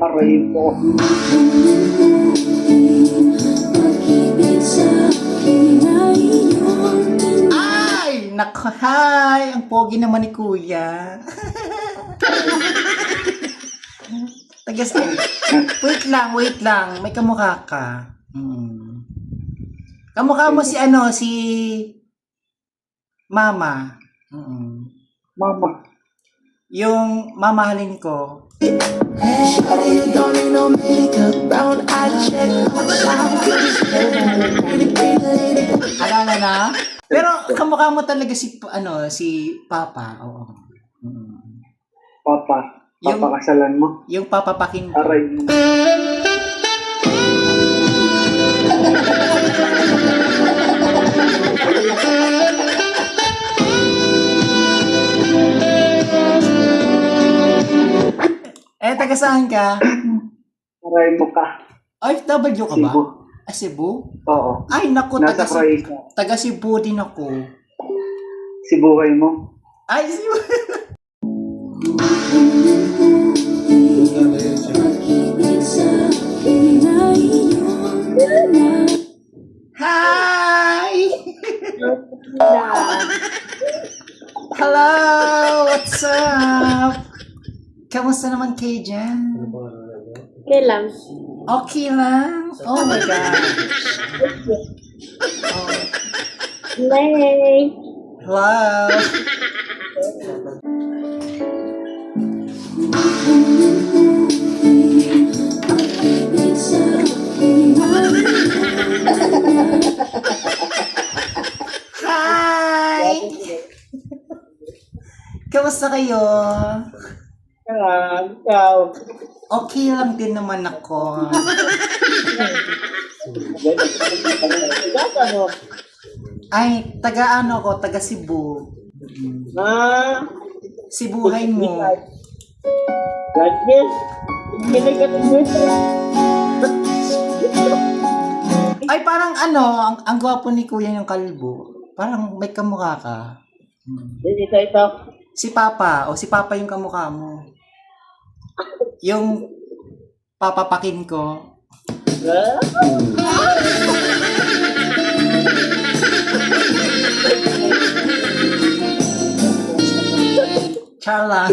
Aray po. Ay! Nako, hi! Ang pogi naman ni Kuya. Tagas, wait lang. May kamukha ka. Kamukha mo si si Mama. Mama. Yung mamahalin ko. Alala na? Pero kamukha mo talaga si Papa. Oo. Papa. Papakasalan mo. Yung papapakin ko. Aray. Taga saan ka? Aray mo ka. OFW ka ba? Cebu. Cebu? Oo. Ay, naku, Nasa Croatia. taga Cebu din ako. Sibuhay mo. Ay, Cebu. Hi! Hello! What's up? Kamusta naman kayo dyan? Okay lang. Okay lang? Oh my God. Oh. Nay. Hello? Hi! Kamusta kayo? Ikaw. Okay lang din naman ako. Ay, taga ano ko, taga Cebu. Cebuhay mo. Ay, parang ang gwapo ni Kuya yung kalbo. Parang may kamukha ka. Ito. Si Papa, si Papa yung kamukha mo. Yung papapakin ko. Char lang.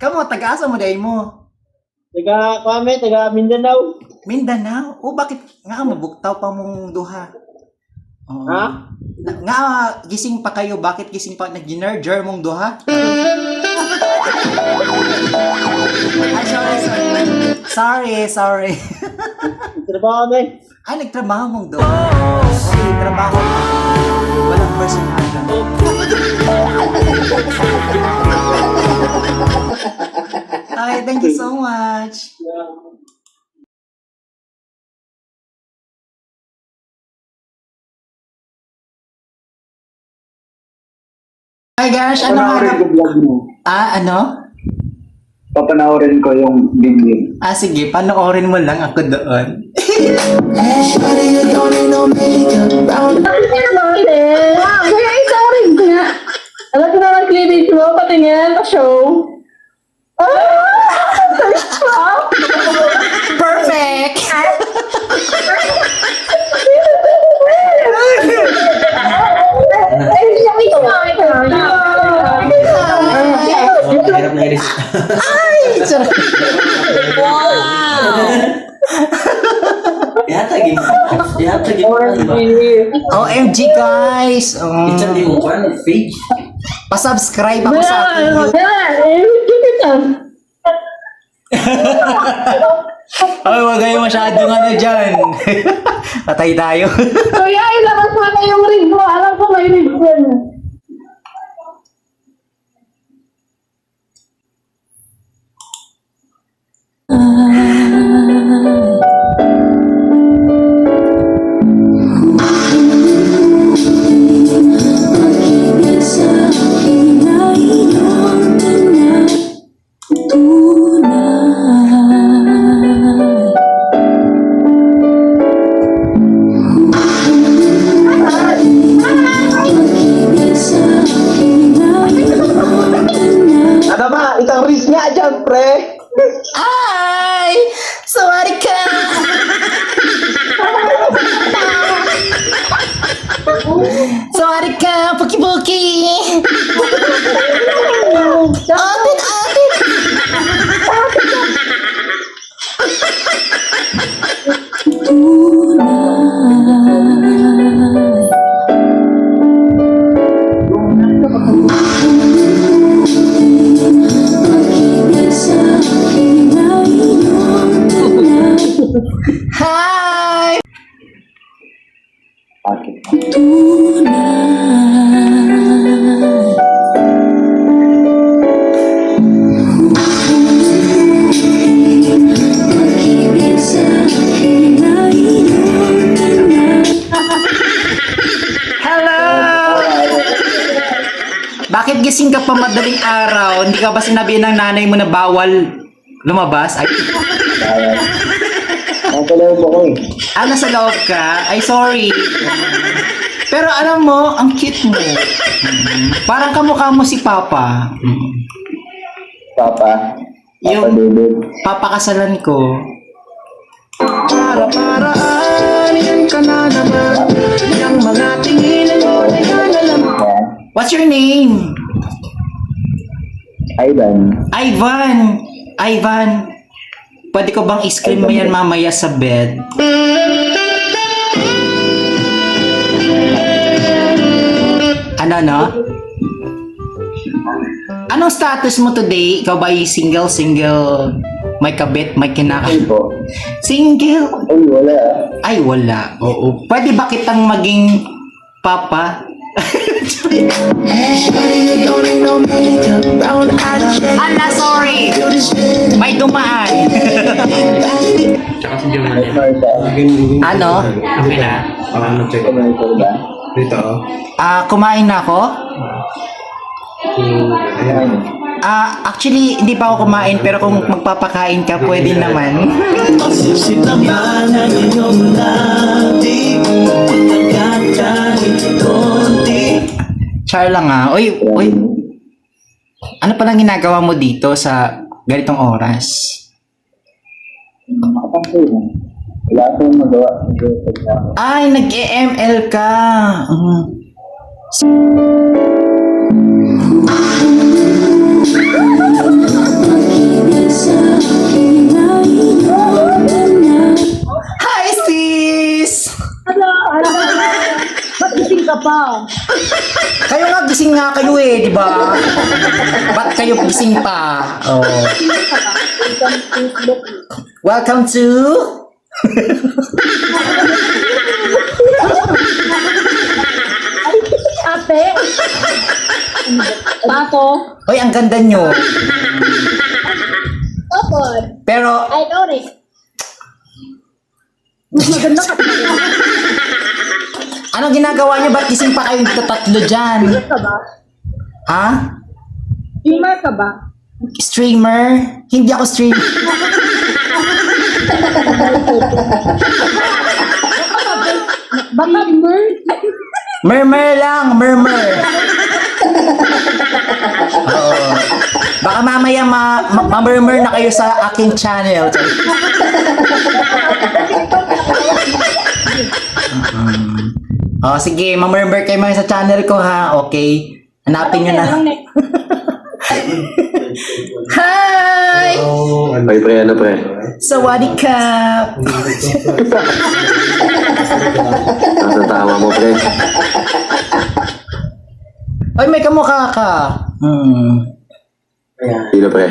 Kamu, taga-asa mo day mo? Taga Mindanao. Mindanao? Bakit nga mabuktaw pa mong duha? Oo. Ha? Nga, gising pa kayo. Bakit gising pa? Nag-ginerger mong duha? Ay, sorry. Trabaho na Ay, nagtrabaho mong duha. Okay, trabaho. Walang personal. Okay, thank you so much. Hi guys, ano Papanoorin ko vlog mo. ano? Papanoorin ko yung video. Sige, panoorin mo lang ako doon. Kaya isarin ko nga. Alam ko na mag-cleavage mo, patingin, pa-show. Perfect! Ay, ito. Hirap na iris. Ay! Sarap! Wow! Ihatagin mo. OMG guys! Itan di mo pa, page. Pa-subscribe ako sa akin. Ay, wag kayo masyadong dyan. Patay tayo. Kuya, ilabas mo na yung rig mo. Alam ko may rig yan. Ay! Sorry ka! Sorry ka, Puki-Puki! Atin! Hi! Bakit? Hello! Bakit gising ka pa madaling araw? Hindi ka ba sinabi ng nanay mo na bawal lumabas? Ay, Nasa loob ako eh. nasa loob ka? Ay, sorry. Pero alam mo, ang cute mo. Parang kamukha mo si Papa. Papa. Papa Yung David. papakasalan ko. Para-paraan, yan ka na naman. Yung mga tingin mo na yan alam. Yan. What's your name? Ivan. Ivan. Pwede ko bang i-screen mo yan mamaya sa bed? Ano? Anong status mo today? Ikaw ba ay single? May kabit? May Ay kinaka? po. Single? Ay, wala. Ay, wala. Oo. Pwede ba kitang maging papa? Ala, sorry. May dumaan. Tsaka si John Ay, Manuel. Marta. Ano? Okay na. Nag-check Commercial ba? dito. Oh. Kumain na ako? Ayan. Actually, hindi pa ako kumain, pero kung magpapakain ka, pwede naman. Char lang ah. Uy. Ano palang ginagawa mo dito sa ganitong oras? Makapasok na. Wala akong magawa. Ay, nag-EML ka. Hi, sis! Ba't gising ka pa? Kayo nga gising nga kayo eh, di ba? Ba't kayo gising pa? Oh. Welcome to... Ate? Pato? Hoy, ang ganda nyo. Opo. Pero, I noticed. Mas maganda ka. anong ginagawa nyo? Ba't gising pa kayong tatlo dyan? Ka ba? Ha? Streamer ka ba? Streamer? Hindi ako streamer. Baka Murmur lang, murmur. Oo. Baka mamaya ma-murmur na kayo sa aking channel. Sige, ma-murmur kayo mga sa channel ko ha. Okay. Hanapin nyo na. Hi! Oh, ano? Ay, pre, ano pre? Sawadee ka! Nasa tama mo, pre. Ay, may kamukha ka. Sino, pre?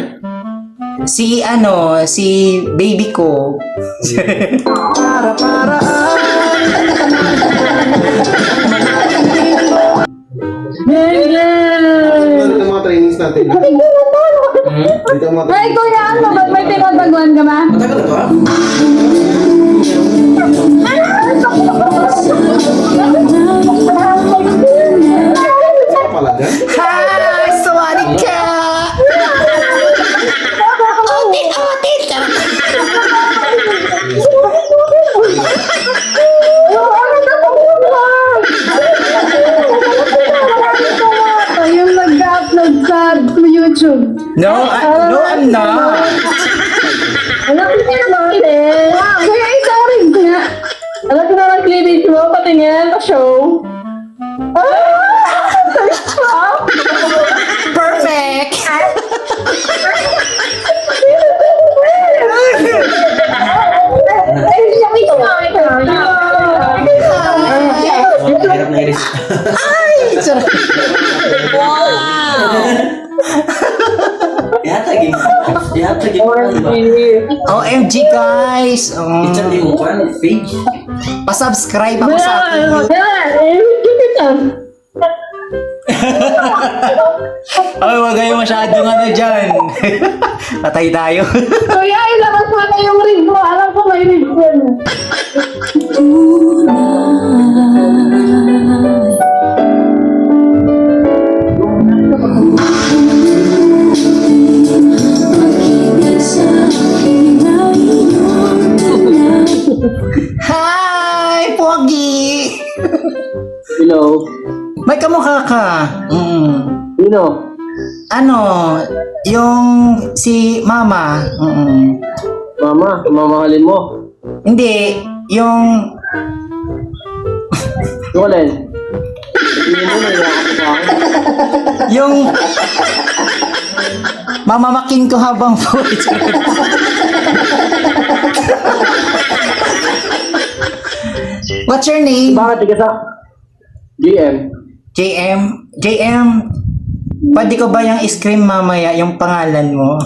Si baby ko. Para. Ito mga trainings natin. Dito ang mga Ay, kuya, ano ba? May pinagbaguan ka ba? Matagal na to ah. pala dyan. Hi! Sawadee ka! Yung nag-upload sa YouTube. No, I'm not. show. Perfect! Ay, siya ito. Hirap na iris. Ay! Sarap. Ihatagin mo. Diba? OMG guys! Ichandi mo pa. Page. Pa-subscribe ako sa akin. Ay, wag kayo masyadong ano dyan. Patay tayo. Kuya, ilabas mo na yung ring mo. Alam ko may ring mo. Hi! Pogi! Hello. May kamukha ka. Sino? Ano, yung si Mama. Mama, mamahalin mo. Hindi, yung... Yung alin? Sabihin mo na yakap mo sa akin. Yung... Mamamakin ko habang buhay. What's your name? Bakit tiga sa... GM. JM, pwede ko ba yung scream mamaya yung pangalan mo?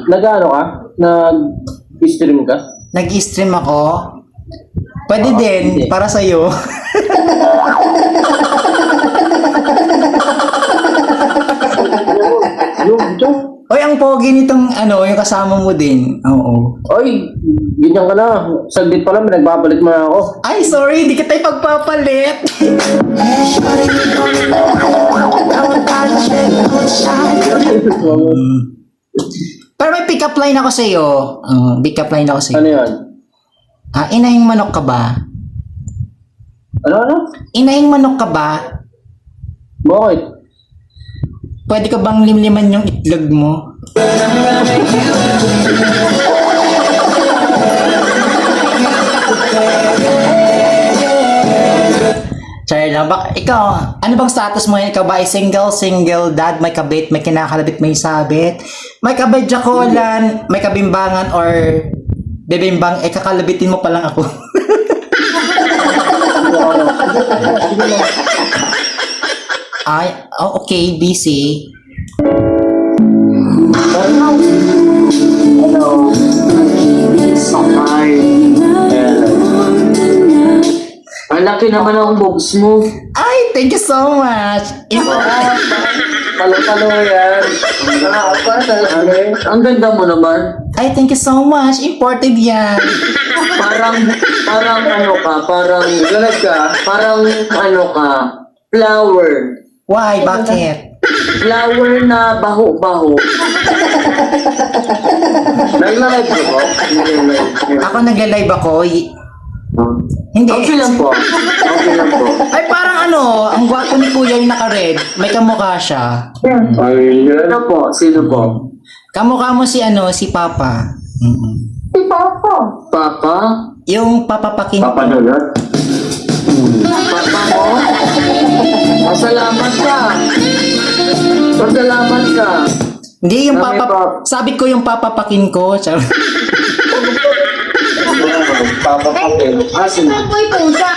Nag-ano ka? Nag-stream ka? Nag-stream ako? Pwede din, para sa'yo. Oy, ang pogi nitong ano, yung kasama mo din. Oo. Oy, ganyan ka na. Saglit pa lang, nagbabalik mo na ako. Ay, sorry, hindi kita ipagpapalit. Pero may pick-up line ako sa'yo. Pick-up line ako sa'yo. Ano yun? Inahing manok ka ba? Ano? Inahing manok ka ba? Bakit? Pwede ka bang limliman yung itlog mo? Char lang. Ikaw, ano bang status mo? Ikaw ba ay single dad, may kabit, may kinakalabit, may sabit? May kabidyakolan, may kabimbangan, or bebimbang, kakalabitin mo pa lang ako. Ay, okay, busy. Ang laki naman ang boobs mo. Ay, thank you so much. Palo-palo yan. Ang ganda mo naman. Ay, thank you so much. Imported yan. Parang ano ka, parang ano ka, flower. Why? Bakit? Flower na baho-baho. Nagla-live ka po? Ako nagla-live ako. Hindi. Okay lang po. Ay, parang ano, ang gwapo ni Kuya yung naka-red. May kamukha siya. Ano po? Sino po? Kamukha mo si ano, si Papa. Si Papa. Papa? Yung papapakin ko. Donut? Papa mo? Pasalamat ka. Hindi, yung Kami papa... pa. Sabi ko yung papapakin ko. Char- Papa Papel. Sino? Apoy pusa.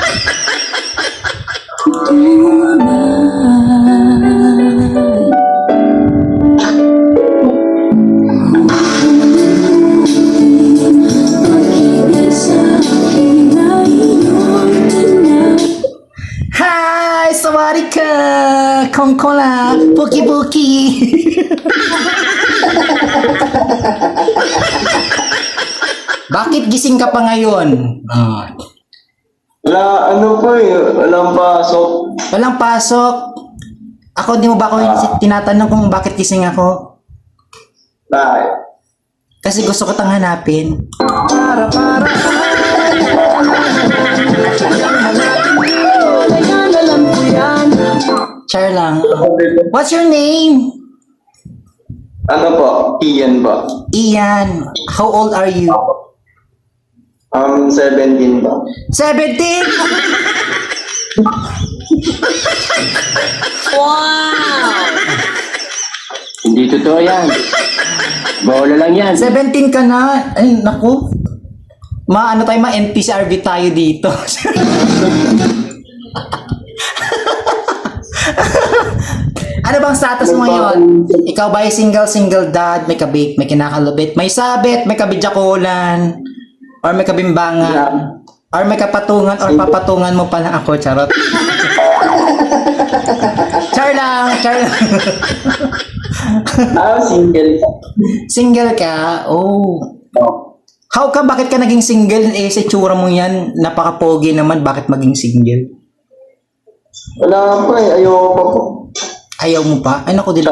Hi! Sawadika! Kongkola! Buki-buki! Bakit gising ka pa ngayon? Wala, ano po eh. Walang pasok. Walang pasok. Ako, di mo ba ako tinatanong kung bakit gising ako? Bakit? Kasi gusto ko tang hanapin. Char lang. What's your name? Ano po? Ian po. Ian, how old are you? 17 po. 17? Hindi totoo yan. Bola lang yan. 17 ka na? Ay, naku. Ano tayo, NPCRV tayo dito. Ano bang status mo ngayon? Ikaw ba ay single dad, may kabit, may kinakalabit, may sabit, may kabidyakulan, or may kabimbangan, or may kapatungan, or papatungan mo pa lang ako, charot. Char lang. Single. Single ka? Oh. How ka? Bakit ka naging single? Eh, sa tsura mo yan, napaka-pogi naman. Bakit maging single? Wala po eh. Ayoko pa po. Ayaw mo pa? Ay, naku, dila.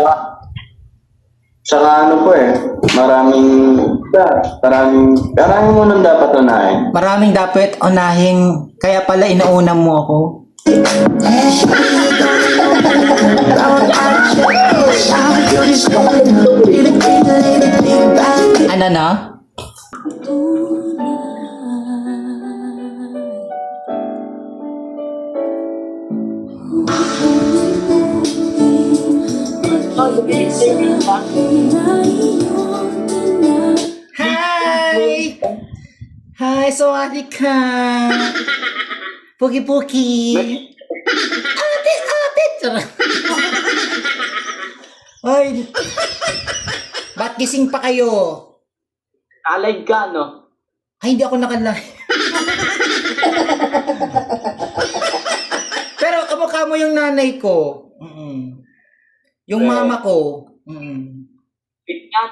Tsaka ano po eh. Maraming mo nang dapat unahin. Maraming dapat unahing, kaya pala inauna mo ako. Ano na? Hi! Hi, sawadika! Puki-puki! Ate! Charot. Ay! Ba't gising pa kayo? Alag ka, no? Ay, hindi ako nakalive. Pero kamukha mo yung nanay ko. Yung mama ko.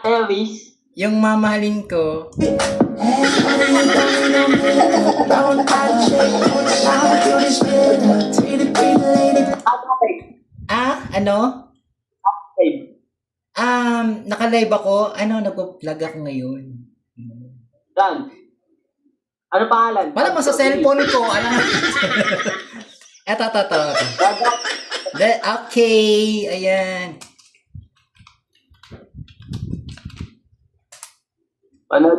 Elvis. Yung mamahalin ko. Ano? Naka-live ako. Nag-vlog ako ngayon. Dan. Ano pangalan? Wala mo sa cellphone ko. Alam mo. Eto. Okay. Ayan. Panood.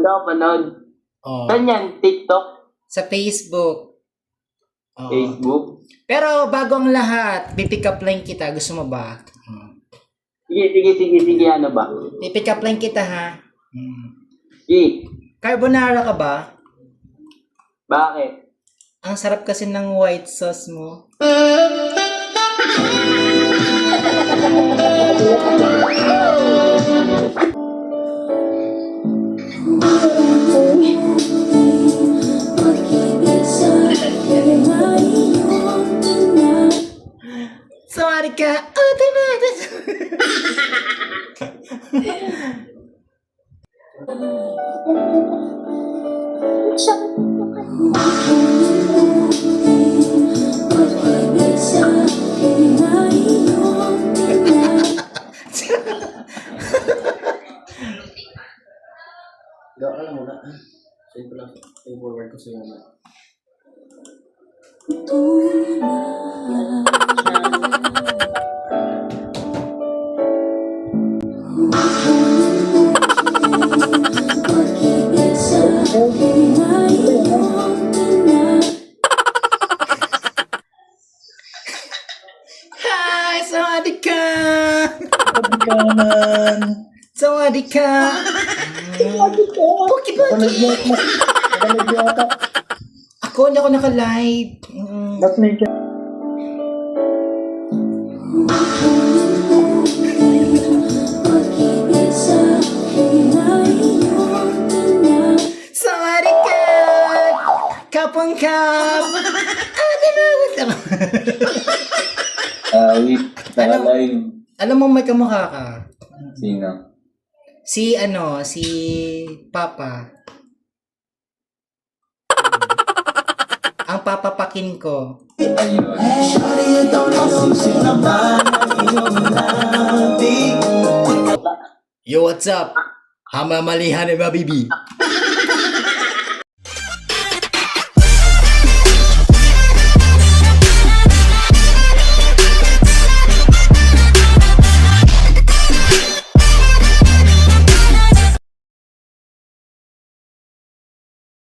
Oh. Saan yan? TikTok? Sa Facebook. Oh. Facebook? Pero bago ang lahat, pipick up line kita. Gusto mo ba? Sige. Ano ba? Pipick up line kita, ha? Sige. Carbonara ka ba? Bakit? Ang sarap kasi ng white sauce mo. Sorry ka. Gawa ka lang muna. Save ko lang. Save forward ko sa'yo naman. Hi! Sawadika! Sawadika! Puki-puki! Hindi ako naka-live. Sawadika! Kapang-kap! Wait. Naka-live. Alam mo may kamukha ka. Sino? Si Papa. Ang papapakin ko. Ayun. Yo, what's up? Hamamalihan ni Babibi.